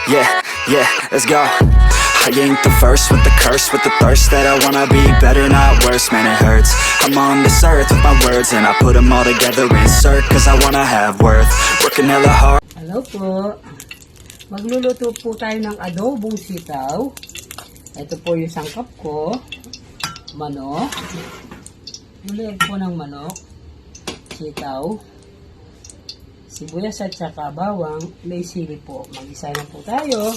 Yeah, yeah, let's go. I ain't the first with the curse, with the thirst that I wanna be better, not worse, man it hurts. I'm on this earth with my words and I put them all together, insert, cause I wanna have worth. Working hella hard. Hello po. Magluluto po tayo ng adobong sitaw. Ito po yung sangkap ko. Manok. Ulit po ng manok. Sitaw. Sibuyas at saka bawang. May sili po. Mag-isa na po tayo.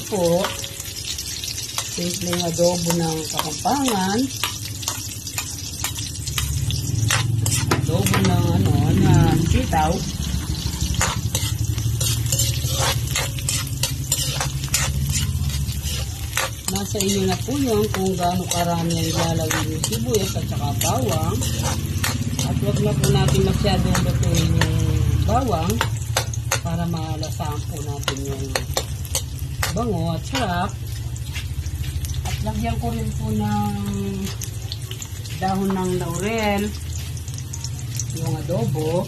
Po, simpleng adobo ng Kapampangan, adobo ng sitaw. Nasa inyo na po yun kung gaano karami ang ilalagay yung sibuyas at saka bawang, at huwag na po natin masyadong lutuin yung bawang para malasaan po natin yung bango at sarap. At lagyan ko rin po ng dahon ng laurel yung adobo.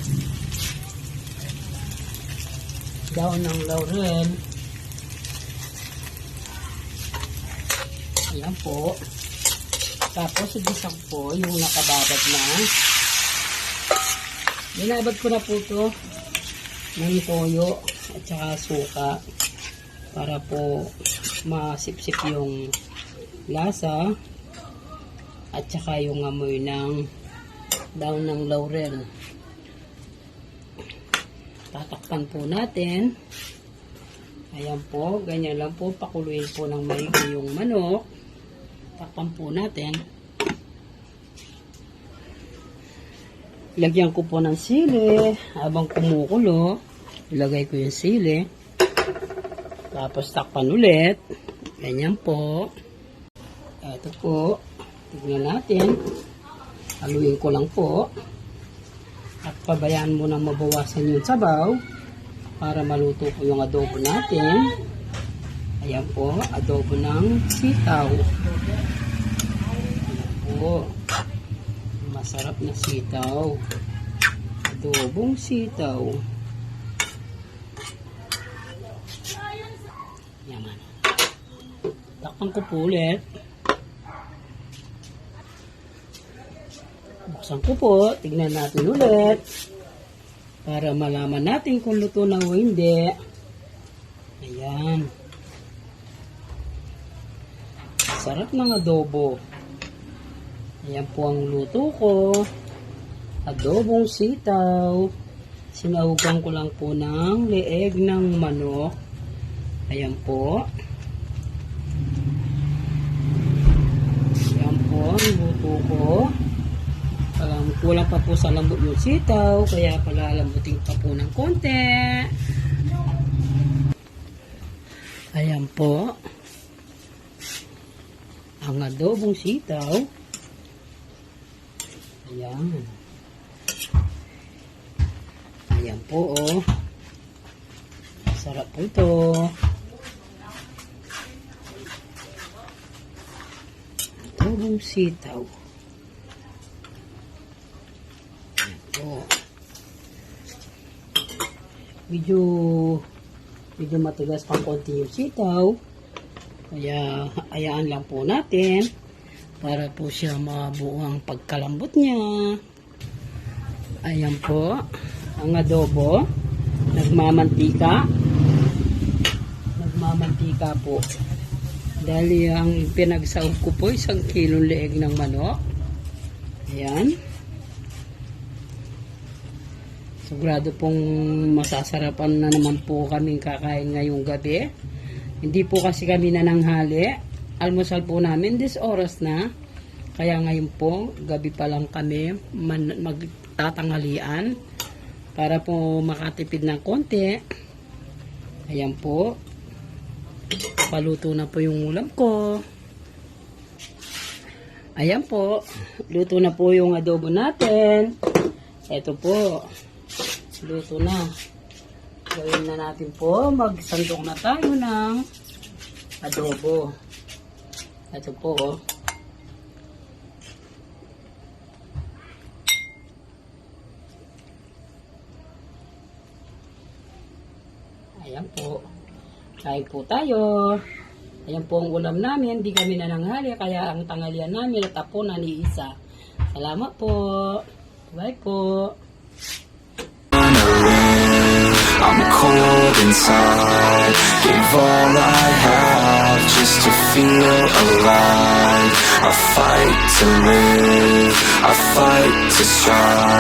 Dahon ng laurel. Ayan po. Tapos igisang po yung nakababad na. Binabad ko na po ito ng toyo at saka suka para po masipsip yung lasa at saka yung amoy ng dahon ng laurel. Tatakpan po natin. Ayan po, ganyan lang po, pakuluin po ng maigi yung manok. Takpan po natin. Lagyan ko po ng sili habang kumukulo. Ilagay ko yung sili. Tapos takpan ulit. Ganyan po. Ito po. Tignan natin. Haluin ko lang po. At pabayaan mo na mabawasan yung sabaw para maluto po yung adobo natin. Ayan po. Adobo ng sitaw. Ayan po. Masarap na sitaw. Adobong sitaw. Yaman. Takpan ko po ulit. Buksan ko po. Tignan natin ulit. Para malaman natin kung luto na o hindi. Ayan. Sarap ng adobo. Ayan po ang luto ko. Adobong sitaw. Sinahugan ko lang po ng leeg ng manok. Ayan po. Ayan po ang luto ko. Kulang pa po sa lambot yung sitaw, kaya palalambutin pa po ng konti. Ayan po. Ang adobong sitaw. Ayan. Ayan po, oh. Sarap po ito. Adobong sitaw. Oh. Medyo matigas pang konti yung sitaw. Kaya hayaan lang po natin para po siya mabuo ang pagkalambot niya. Ayan po ang adobo. Nagmamantika po. Dahil ang pinagsaog ko po 1 kilong leeg ng manok. Ayan. Sigurado pong masasarapan na naman po kaming kakain ngayong gabi. Hindi po kasi kami nananghali. Almusal po namin this oras na. Kaya ngayon po, gabi pa lang kami magtatanghalian para po makatipid ng konti. Ayan po. Paluto na po yung ulam ko. Ayan po. Luto na po yung adobo natin. Ito po. Luto na. Gawin na natin po, magsandok na tayo ng adobo. Ito po, oh. Ayan po. Kain po tayo. Ayan po ang ulam namin. Hindi kami nananghali, kaya ang tanghalian namin at apo na ni Isa. Salamat po. Bye po. I'm cold inside. Give all I have just to feel alive. I fight to live, I fight to strive.